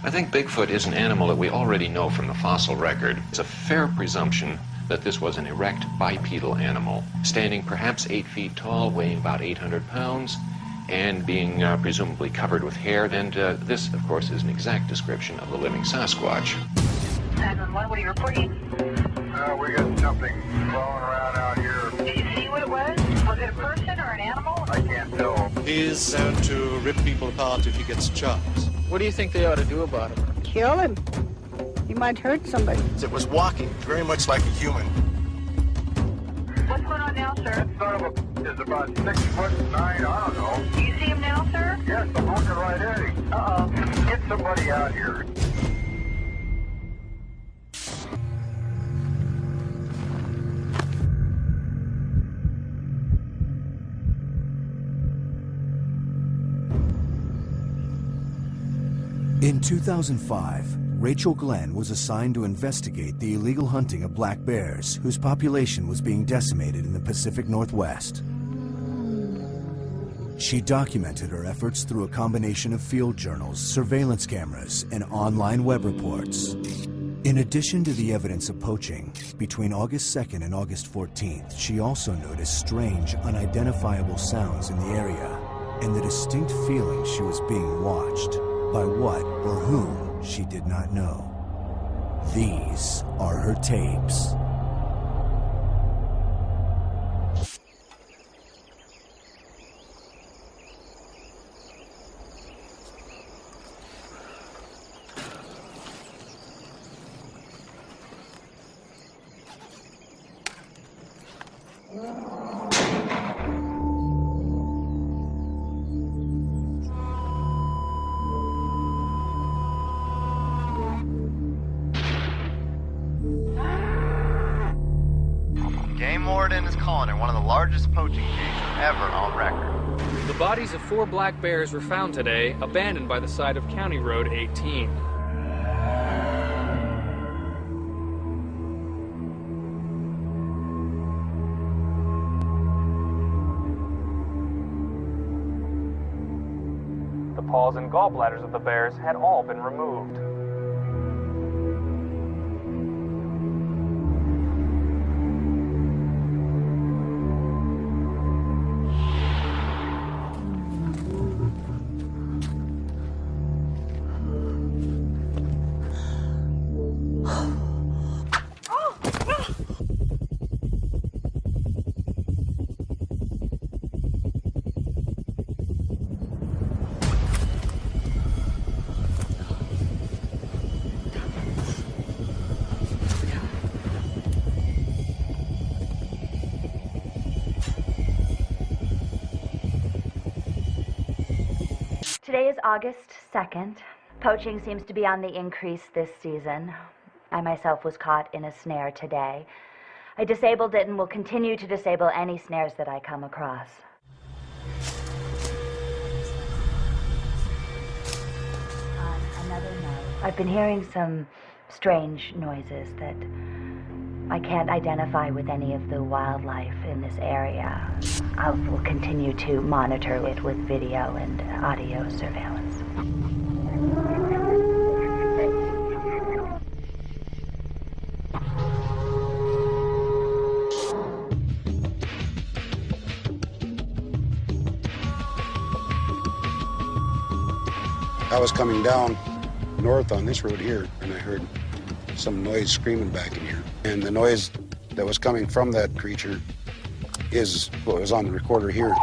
I think Bigfoot is an animal that we already know from the fossil record. It's a fair presumption that this was an erect bipedal animal, standing perhaps 8 feet tall, weighing about 800 pounds, and being presumably covered with hair. And this, of course, is an exact description of the living Sasquatch. 911, what are you reporting? We got something crawling around out here. Did you see what it was? Was it a person or an animal? I can't tell. He's out to rip people apart if he gets a chance. What do you think they ought to do about him? Kill him. He might hurt somebody. It was walking very much like a human. What's going on now, sir? That son of a is about 6'9", I don't know. Do you see him now, sir? Yes, I'm looking right at him. Uh-oh. Get somebody out here. In 2005, Rachel Glenn was assigned to investigate the illegal hunting of black bears, whose population was being decimated in the Pacific Northwest. She documented her efforts through a combination of field journals, surveillance cameras, and online web reports. In addition to the evidence of poaching, between August 2nd and August 14th, she also noticed strange, unidentifiable sounds in the area and the distinct feeling she was being watched. By what or whom, she did not know. These are her tapes. Is calling it one of the largest poaching cases ever on record. The bodies of 4 black bears were found today, abandoned by the side of County Road 18. The paws and gallbladders of the bears had all been removed. Today is August 2nd. Poaching seems to be on the increase this season. I myself was caught in a snare today. I disabled it and will continue to disable any snares that I come across. On another note, I've been hearing some strange noises that I can't identify with any of the wildlife in this area. I will continue to monitor it with video and audio surveillance. I was coming down north on this road here, and I heard some noise screaming back in here. And the noise that was coming from that creature is what was on the recorder here.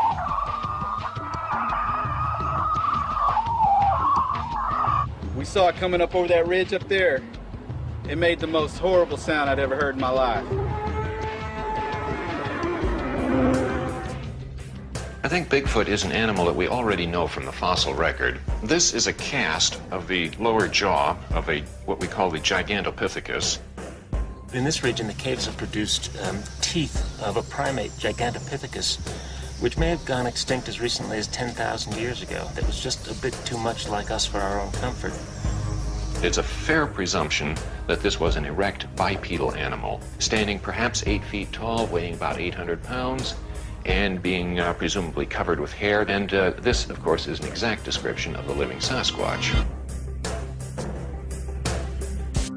We saw it coming up over that ridge up there. It made the most horrible sound I'd ever heard in my life. I think Bigfoot is an animal that we already know from the fossil record. This is a cast of the lower jaw of what we call the Gigantopithecus. In this region, the caves have produced teeth of a primate, Gigantopithecus, which may have gone extinct as recently as 10,000 years ago. That was just a bit too much like us for our own comfort. It's a fair presumption that this was an erect bipedal animal, standing perhaps 8 feet tall, weighing about 800 pounds, and being presumably covered with hair. And this, of course, is an exact description of the living Sasquatch.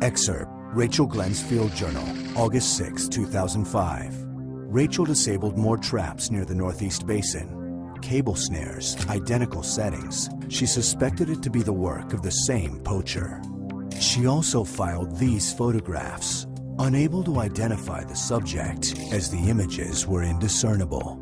Excerpt, Rachel Glenn's Field Journal, August 6, 2005. Rachel disabled more traps near the Northeast Basin. Cable snares, identical settings. She suspected it to be the work of the same poacher. She also filed these photographs, unable to identify the subject as the images were indiscernible.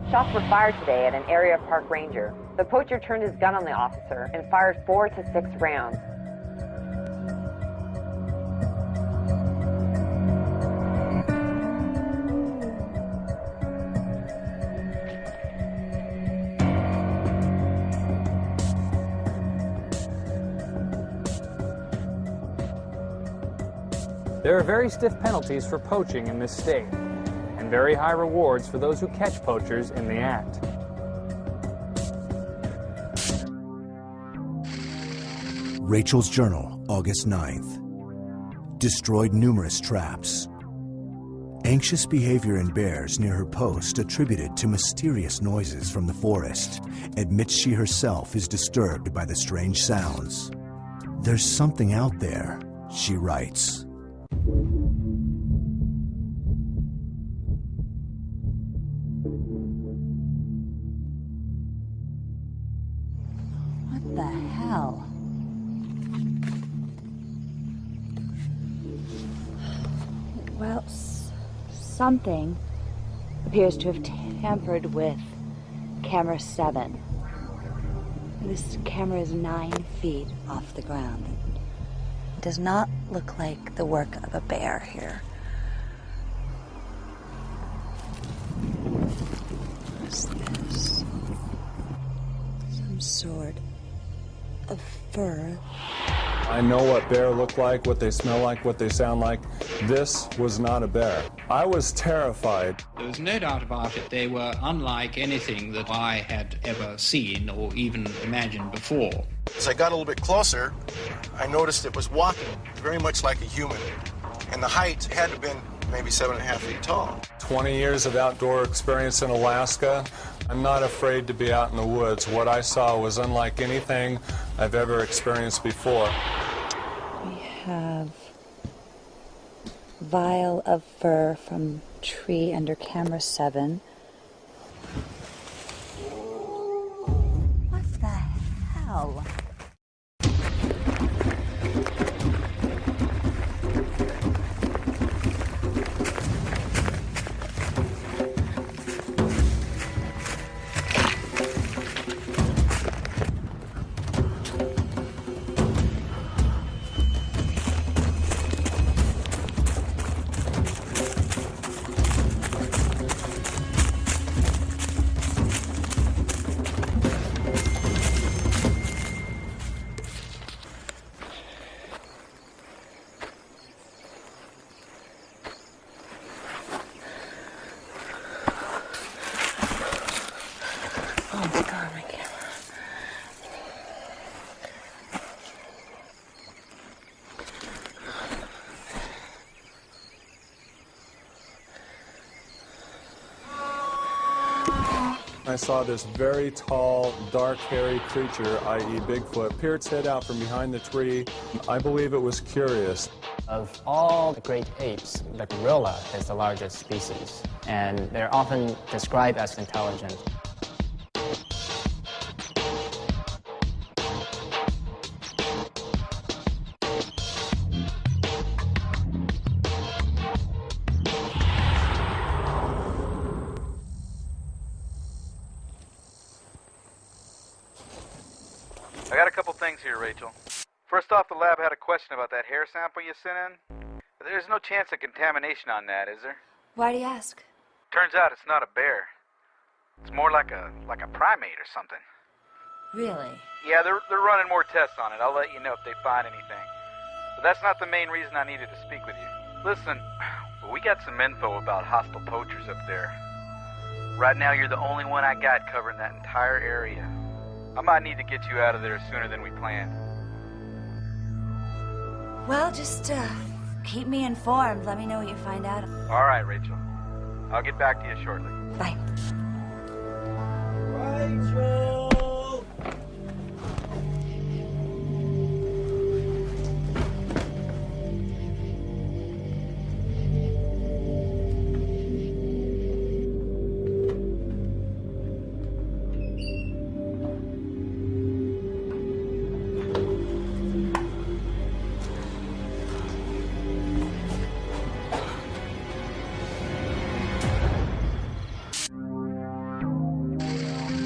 Shots were fired today at an area park ranger. The poacher turned his gun on the officer and fired 4 to 6 rounds. There are very stiff penalties for poaching in this state, and very high rewards for those who catch poachers in the act. Rachel's Journal, August 9th. Destroyed numerous traps. Anxious behavior in bears near her post attributed to mysterious noises from the forest. Admits she herself is disturbed by the strange sounds. There's something out there, she writes. What the hell? Well, something appears to have tampered with camera 7. This camera is 9 feet off the ground. It does not look like the work of a bear here. What is this? Some sort of fur. I know what bear look like, what they smell like, what they sound like. This was not a bear. I was terrified. There was no doubt about it. They were unlike anything that I had ever seen or even imagined before. As I got a little bit closer, I noticed it was walking very much like a human. And the height had to have been maybe 7.5 feet tall. 20 years of outdoor experience in Alaska. I'm not afraid to be out in the woods. What I saw was unlike anything I've ever experienced before. We have vial of fur from tree under camera 7. What the hell? I saw this very tall, dark, hairy creature, i.e. Bigfoot, peer its head out from behind the tree. I believe it was curious. Of all the great apes, the gorilla is the largest species, and they're often described as intelligent. I got a couple things here, Rachel. First off, the lab had a question about that hair sample you sent in. There's no chance of contamination on that, is there? Why do you ask? Turns out it's not a bear. It's more like a primate or something. Really? Yeah, they're running more tests on it. I'll let you know if they find anything. But that's not the main reason I needed to speak with you. Listen, we got some info about hostile poachers up there. Right now, you're the only one I got covering that entire area. I might need to get you out of there sooner than we planned. Well, just keep me informed. Let me know what you find out. All right, Rachel. I'll get back to you shortly. Bye. Rachel!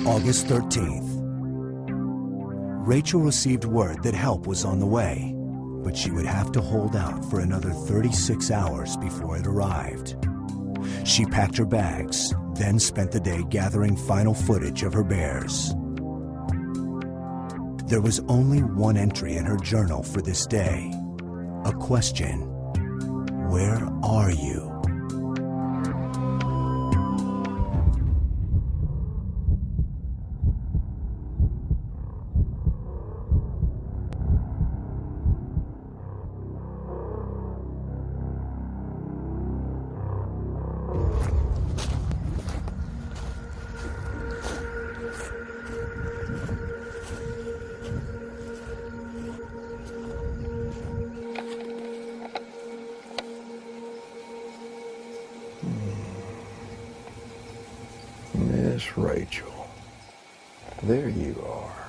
August 13th. Rachel received word that help was on the way, but she would have to hold out for another 36 hours before it arrived. She packed her bags, then spent the day gathering final footage of her bears. There was only one entry in her journal for this day, a question: where are you? Miss Rachel, there you are.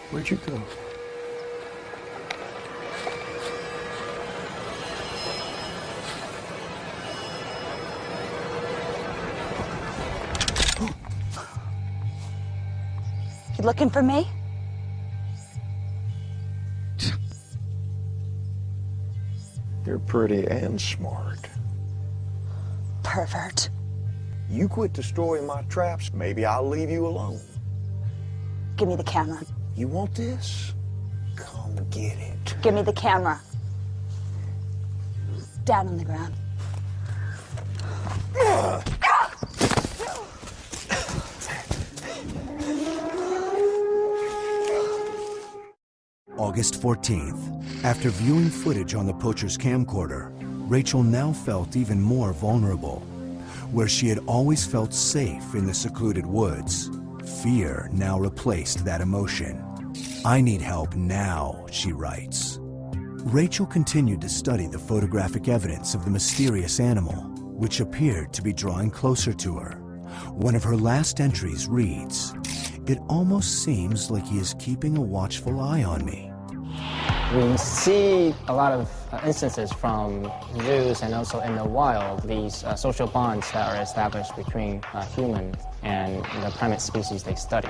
Where'd you go? You looking for me? You're pretty and smart. Pervert. You quit destroying my traps, maybe I'll leave you alone. Give me the camera. You want this? Come get it. Give me the camera. Down on the ground. August 14th. After viewing footage on the poacher's camcorder, Rachel now felt even more vulnerable. Where she had always felt safe in the secluded woods, fear now replaced that emotion. "I need help now," she writes. Rachel continued to study the photographic evidence of the mysterious animal, which appeared to be drawing closer to her. One of her last entries reads, "It almost seems like he is keeping a watchful eye on me." We see a lot of instances from zoos and also in the wild, these social bonds that are established between humans and the primate species they study.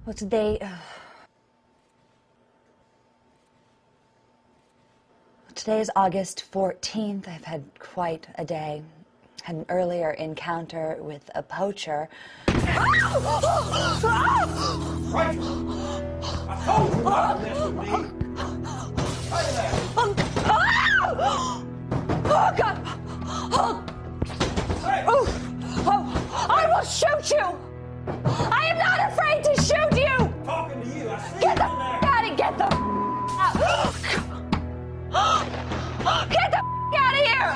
What did they Today is August 14th. I've had quite a day. Had an earlier encounter with a poacher. Oh, God! I will shoot you! I am not afraid to shoot you! Talking to you, I see Get the you in there. out of get the out! Get the out of here!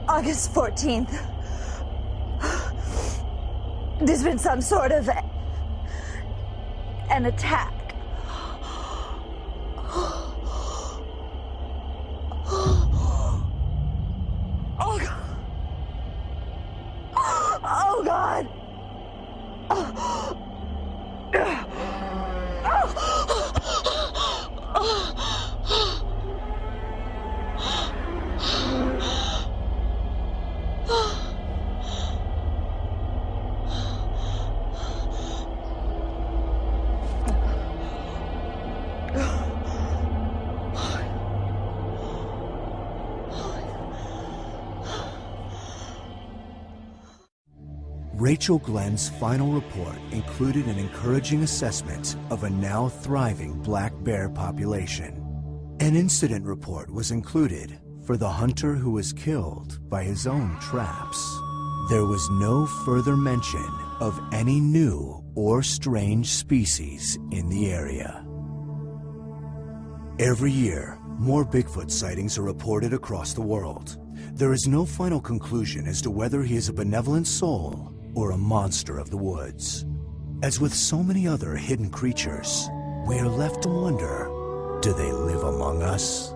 August 14th. There's been some sort of an attack. Oh, God. Oh, God. Rachel Glenn's final report included an encouraging assessment of a now thriving black bear population. An incident report was included for the hunter who was killed by his own traps. There was no further mention of any new or strange species in the area. Every year, more Bigfoot sightings are reported across the world. There is no final conclusion as to whether he is a benevolent soul or a monster of the woods. As with so many other hidden creatures, we are left to wonder, do they live among us?